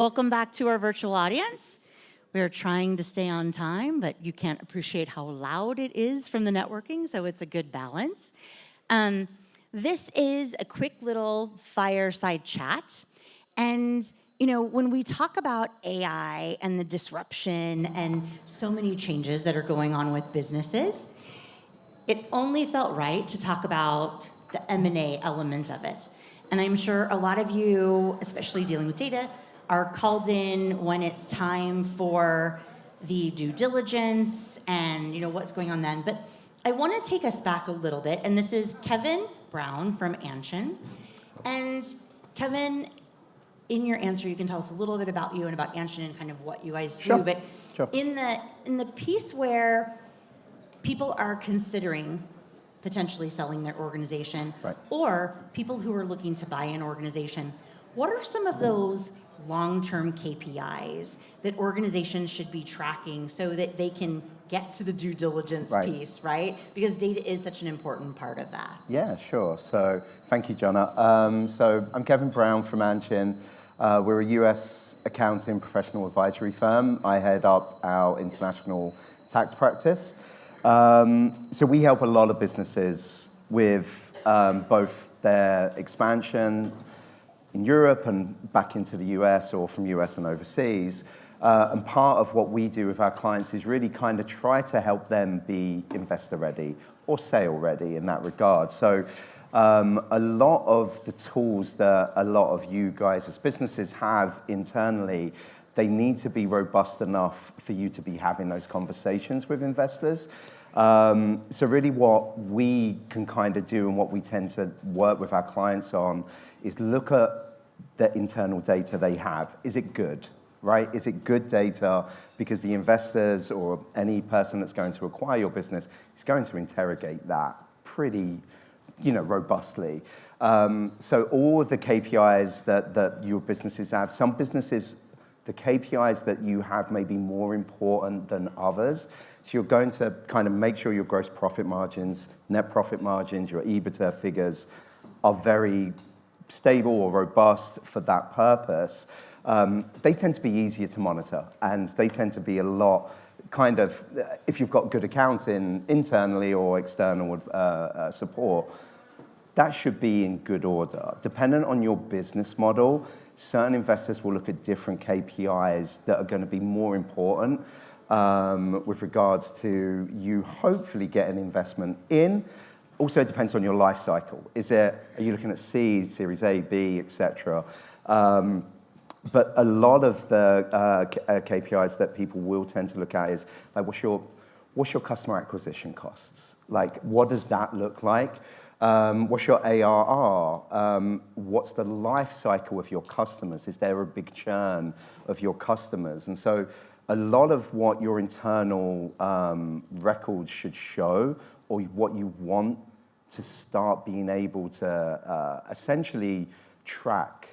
Welcome back to our virtual audience. We are trying to stay on time, but you can't appreciate how loud it is from the networking, so it's a good balance. This is a quick little fireside chat. And when we talk about AI and the disruption and so many changes that are going on with businesses, it only felt right to talk about the M&A element of it. And I'm sure a lot of you, especially dealing with data, are called in when it's time for the due diligence and what's going on then. But I want to take us back a little bit, and this is Kevin Brown from Anchin. And Kevin, in your answer, you can tell us a little bit about you and about Anchin and kind of what you guys do. Sure. But Sure. in the piece where people are considering potentially selling their organization, Right. or people who are looking to buy an organization, what are some of those long-term KPIs that organizations should be tracking so that they can get to the due diligence Right. piece, right? Because data is such an important part of that. Yeah, sure. So thank you, Jonna. So I'm Kevin Brown from Anchin. We're a US accounting professional advisory firm. I head up our international tax practice. So we help a lot of businesses with both their expansion in Europe and back into the US or from US and overseas. And part of what we do with our clients is really kind of try to help them be investor ready or sale ready in that regard. So a lot of the tools that a lot of you guys as businesses have internally, they need to be robust enough for you to be having those conversations with investors. So really what we can kind of do and what we tend to work with our clients on is look at the internal data they have. Is it good, right? Is it good data? Because the investors or any person that's going to acquire your business is going to interrogate that pretty, robustly. So all of the KPIs that your businesses have, some businesses, the KPIs that you have may be more important than others. So you're going to kind of make sure your gross profit margins, net profit margins, your EBITDA figures are very stable or robust for that purpose. They tend to be easier to monitor, and they tend to be a lot kind of, if you've got good accounting internally or external support, that should be in good order. Dependent on your business model, certain investors will look at different KPIs that are going to be more important with regards to you hopefully get an investment in. Also, it depends on your life cycle. Are you looking at seed, Series A, B, etc.? But a lot of the KPIs that people will tend to look at is like, what's your customer acquisition costs? Like, what does that look like? What's your ARR? What's the life cycle of your customers? Is there a big churn of your customers? And so a lot of what your internal records should show, or what you want to start being able to essentially track,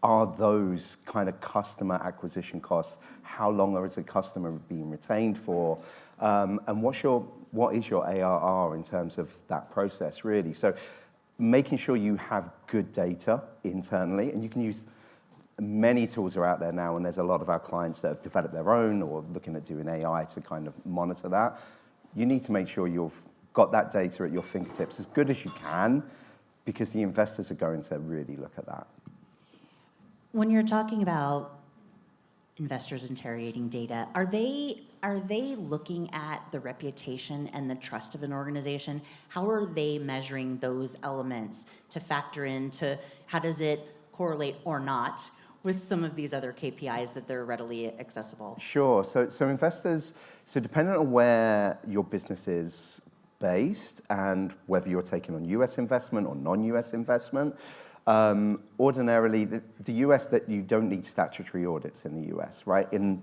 are those kind of customer acquisition costs. How long is a customer being retained for? And what is your ARR in terms of that process, really? So making sure you have good data internally, and you can use many tools are out there now, and there's a lot of our clients that have developed their own or looking at doing AI to kind of monitor that. You need to make sure you've got that data at your fingertips as good as you can, because the investors are going to really look at that. When you're talking about investors interrogating data, are they looking at the reputation and the trust of an organization? How are they measuring those elements to factor into how does it correlate or not with some of these other KPIs that they're readily accessible? Sure. So investors, depending on where your business is based and whether you're taking on US investment or non-US investment, ordinarily, the US, that you don't need statutory audits in the US, right? In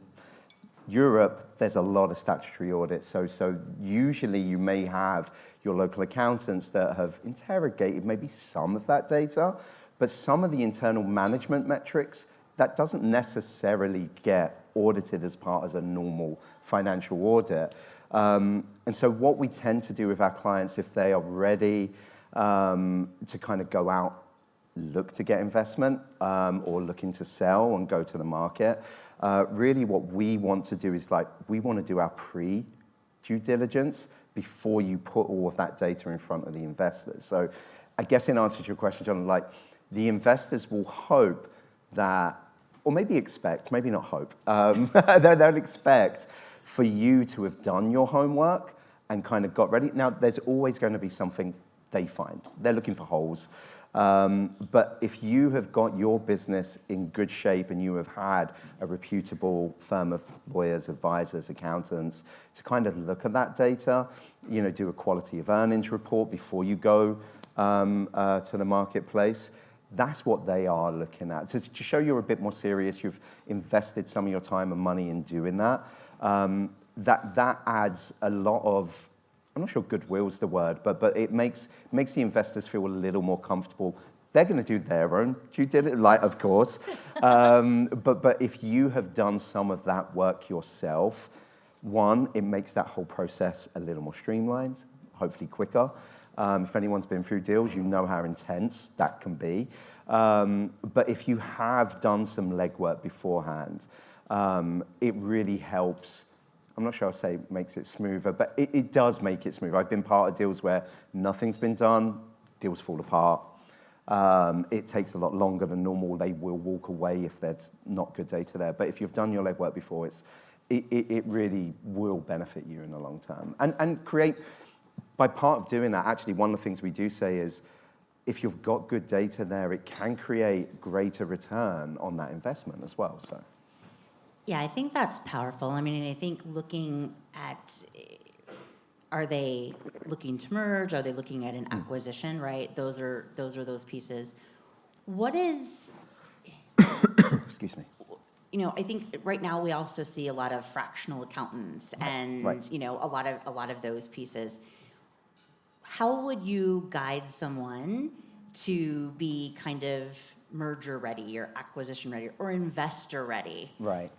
Europe, there's a lot of statutory audits. So usually you may have your local accountants that have interrogated maybe some of that data, but some of the internal management metrics, that doesn't necessarily get audited as part of a normal financial audit. And so what we tend to do with our clients, if they are ready to kind of go out look to get investment or looking to sell and go to the market. Really what we want to do is we want to do our pre-due diligence before you put all of that data in front of the investors. So I guess in answer to your question, John, the investors will hope that, or maybe expect, maybe not hope, they'll expect for you to have done your homework and kind of got ready. Now, there's always going to be something they find. They're looking for holes. But if you have got your business in good shape and you have had a reputable firm of lawyers, advisors, accountants to kind of look at that data, do a quality of earnings report before you go to the marketplace, that's what they are looking at. To show you're a bit more serious, you've invested some of your time and money in doing that, that adds a lot of, I'm not sure goodwill's the word, but it makes the investors feel a little more comfortable. They're going to do their own due diligence, of course. But if you have done some of that work yourself, one, it makes that whole process a little more streamlined, hopefully quicker. If anyone's been through deals, you know how intense that can be. But if you have done some legwork beforehand, it really helps. I'm not sure I'll say makes it smoother, but it does make it smoother. I've been part of deals where nothing's been done, deals fall apart. It takes a lot longer than normal. They will walk away if there's not good data there. But if you've done your legwork before, it really will benefit you in the long term. And create, by part of doing that, actually, one of the things we do say is, if you've got good data there, it can create greater return on that investment as well. So. Yeah, I think that's powerful. I mean, I think looking at, are they looking to merge? Are they looking at an acquisition, right? Those are those pieces. What is, excuse me. I think right now we also see a lot of fractional accountants and, right. a lot of those pieces. How would you guide someone to be kind of merger ready or acquisition ready or investor ready, right?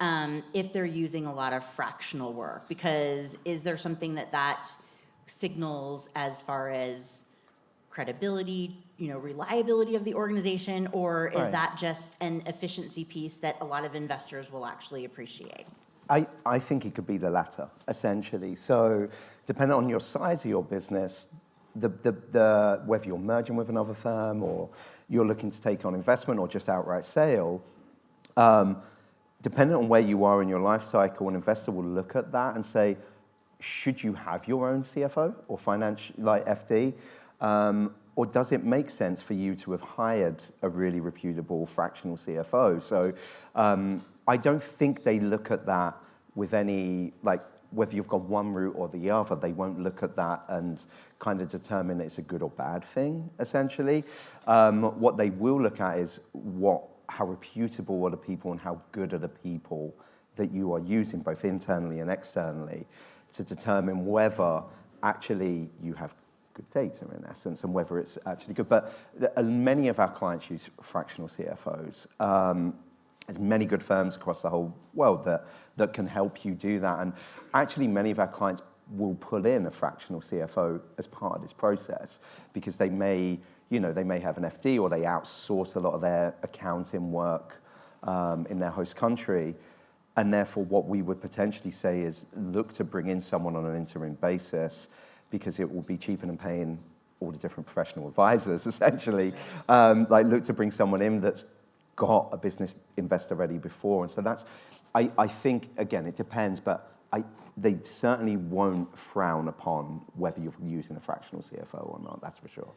If they're using a lot of fractional work? Because is there something that signals as far as credibility, reliability of the organization, or is Right. that just an efficiency piece that a lot of investors will actually appreciate? I think it could be the latter, essentially. So depending on your size of your business, whether you're merging with another firm or you're looking to take on investment or just outright sale, depending on where you are in your life cycle, an investor will look at that and say, should you have your own CFO or financial, like FD? Or does it make sense for you to have hired a really reputable fractional CFO? So I don't think they look at that with any, whether you've got one route or the other, they won't look at that and kind of determine it's a good or bad thing, essentially. What they will look at is how reputable are the people and how good are the people that you are using, both internally and externally, to determine whether actually you have good data, in essence, and whether it's actually good. But many of our clients use fractional CFOs. There's many good firms across the whole world that can help you do that. And actually, many of our clients will pull in a fractional CFO as part of this process because they may have an FD or they outsource a lot of their accounting work in their host country. And therefore, what we would potentially say is look to bring in someone on an interim basis because it will be cheaper than paying all the different professional advisors, essentially. Look to bring someone in that's got a business investor ready before. And so that's, I think, again, it depends, but they certainly won't frown upon whether you're using a fractional CFO or not, that's for sure.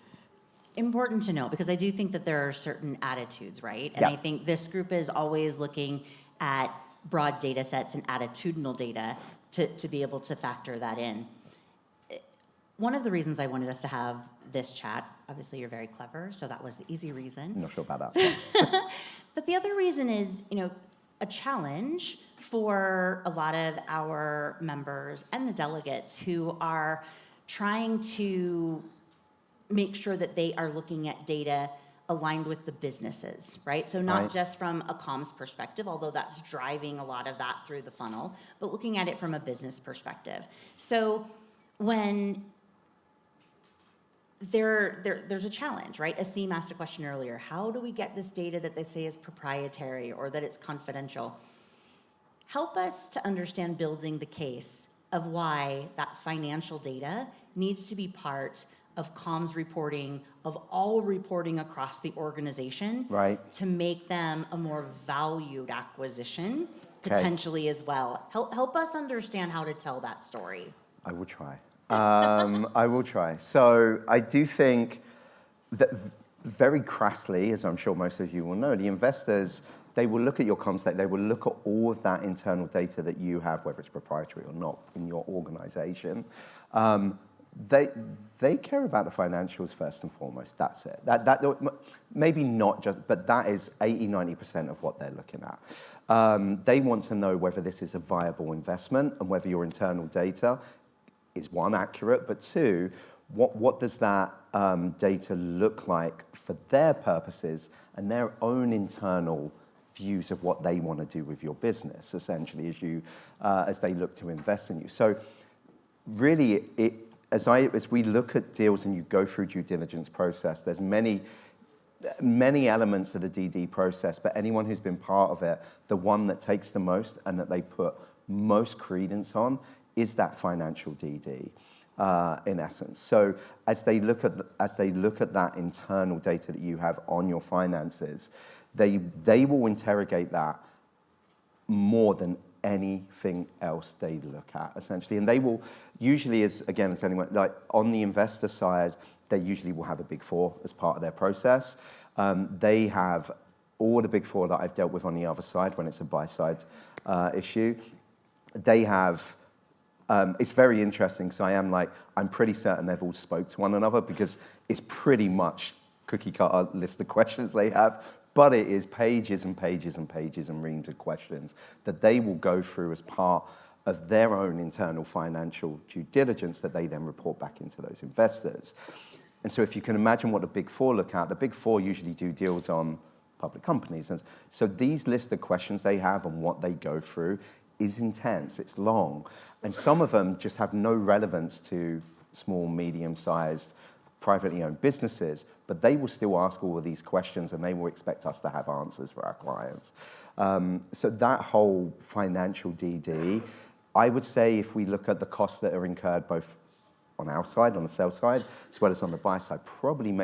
Important to know, because I do think that there are certain attitudes, right? And yeah. I think this group is always looking at broad data sets and attitudinal data to be able to factor that in. One of the reasons I wanted us to have this chat, obviously you're very clever, so that was the easy reason. I'm not sure about that. But the other reason is, a challenge for a lot of our members and the delegates who are trying to make sure that they are looking at data aligned with the businesses, right? So not right. just from a comms perspective, although that's driving a lot of that through the funnel, but looking at it from a business perspective. So when there's a challenge, right? Asim asked a question earlier. How do we get this data that they say is proprietary or that it's confidential? Help us to understand building the case of why that financial data needs to be part of comms reporting, of all reporting across the organization, Right. to make them a more valued acquisition, Okay. potentially as well. Help us understand how to tell that story. I will try. I will try. So I do think that very crassly, as I'm sure most of you will know, the investors, they will look at your comms data, they will look at all of that internal data that you have, whether it's proprietary or not, in your organization. They care about the financials first and foremost. That's it. That maybe not just, but that is 80-90% of what they're looking at. They want to know whether this is a viable investment and whether your internal data is, one, accurate, but two, what does that data look like for their purposes and their own internal views of what they want to do with your business, essentially, as they look to invest in you. So really, as we look at deals and you go through due diligence process, there's many elements of the DD process, but anyone who's been part of it, the one that takes the most and that they put most credence on is that financial DD, in essence. So as they look at that internal data that you have on your finances, they will interrogate that more than anything else they look at, essentially. And they will usually, as anyone, like on the investor side, they usually will have a Big Four as part of their process. They have all the Big Four that I've dealt with on the other side when it's a buy-side issue. They have, it's very interesting, because I'm pretty certain they've all spoke to one another, because it's pretty much cookie-cutter list of questions they have. But it is pages and pages and pages and reams of questions that they will go through as part of their own internal financial due diligence that they then report back into those investors. And so if you can imagine what the Big Four look at, the Big Four usually do deals on public companies. And so these list of questions they have and what they go through is intense, it's long. And some of them just have no relevance to small, medium-sized, privately owned businesses, but they will still ask all of these questions and they will expect us to have answers for our clients. So that whole financial DD, I would say if we look at the costs that are incurred both on our side, on the sell side, as well as on the buy side, probably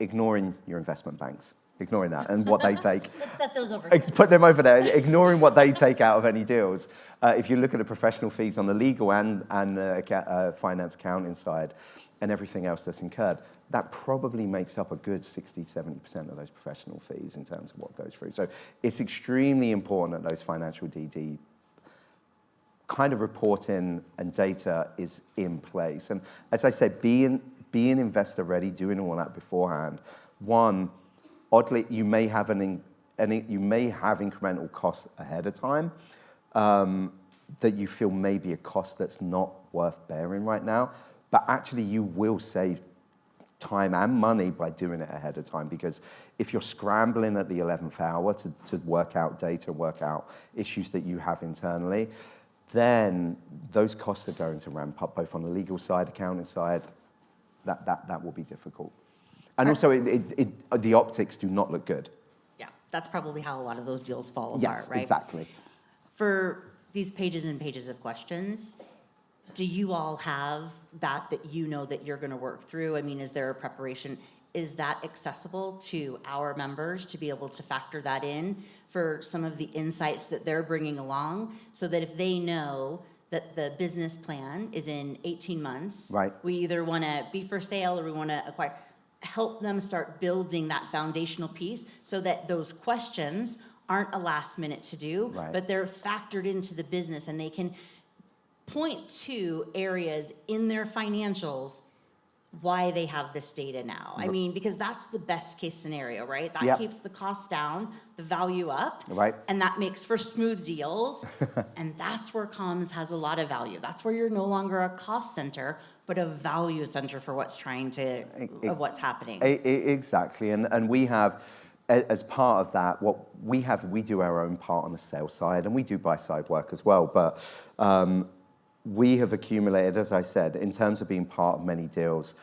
ignoring your investment banks, ignoring that and what they take. Let's set those over here. Put them over there, ignoring what they take out of any deals. If you look at the professional fees on the legal and the finance accounting side and everything else that's incurred, that probably makes up a good 60-70% of those professional fees in terms of what goes through. So it's extremely important that those financial DD kind of reporting and data is in place. And as I said, being investor ready, doing all that beforehand. One, oddly, you may have incremental costs ahead of time that you feel may be a cost that's not worth bearing right now, but actually you will save time and money by doing it ahead of time, because if you're scrambling at the 11th hour to work out data, work out issues that you have internally, then those costs are going to ramp up both on the legal side, accounting side. That will be difficult. And also, the optics do not look good. Yeah, that's probably how a lot of those deals fall apart, Yes, right? exactly. For these pages and pages of questions, do you all have that you know that you're going to work through? I mean, is there a preparation? Is that accessible to our members to be able to factor that in for some of the insights that they're bringing along, so that if they know that the business plan is in 18 months, right, we either want to be for sale or we want to acquire, help them start building that foundational piece so that those questions aren't a last minute to do, right, but they're factored into the business and they can point to areas in their financials why they have this data now. I mean, because that's the best case scenario, right? That Yep. keeps the cost down, the value up, right, and that makes for smooth deals. And that's where comms has a lot of value. That's where you're no longer a cost center, but a value center for what's of what's happening. Exactly, and we have, as part of that, we do our own part on the sales side, and we do buy side work as well. But we have accumulated, as I said, in terms of being part of many deals,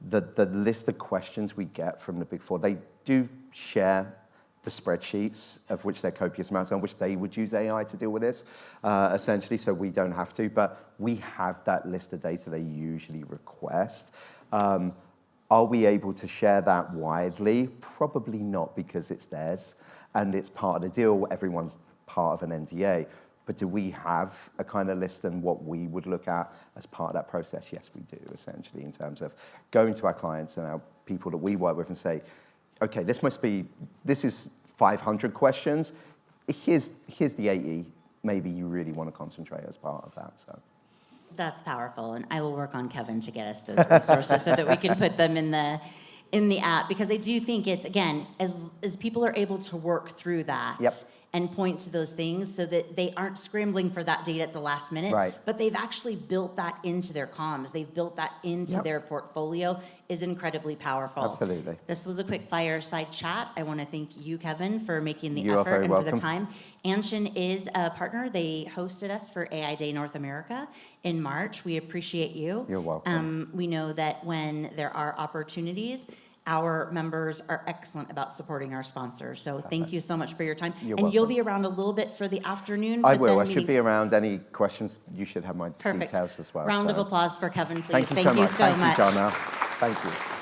the list of questions we get from the Big Four, they do share the spreadsheets of which they're copious amounts on which they would use AI to deal with this, essentially, so we don't have to, but we have that list of data they usually request. Are we able to share that widely? Probably not, because it's theirs and it's part of the deal. Everyone's part of an NDA. But do we have a kind of list and what we would look at as part of that process? Yes, we do, essentially, in terms of going to our clients and our people that we work with and say, okay, this is 500 questions. Here's the 80. Maybe you really want to concentrate as part of that. So. That's powerful, and I will work on Kevin to get us those resources so that we can put them in the app, because I do think it's, again, as people are able to work through that. Yep. And point to those things so that they aren't scrambling for that data at the last minute, right. But they've actually built that into their comms. They've built that into their portfolio is incredibly powerful. Absolutely. This was a quick fireside chat. I want to thank you, Kevin, for making the You are effort very and welcome. for the time. Anchin is a partner. They hosted us for AI Day North America in March. We appreciate you. You're welcome. We know that when there are opportunities, our members are excellent about supporting our sponsors. So thank you so much for your time. You're and you'll welcome. be around a little bit for the afternoon. I but will. then I should be around. Any questions, you should have my Perfect. details as well. Round so. of applause for Kevin, please. Thank you so much. Thank you so much. Thank you, Jonna. Thank you.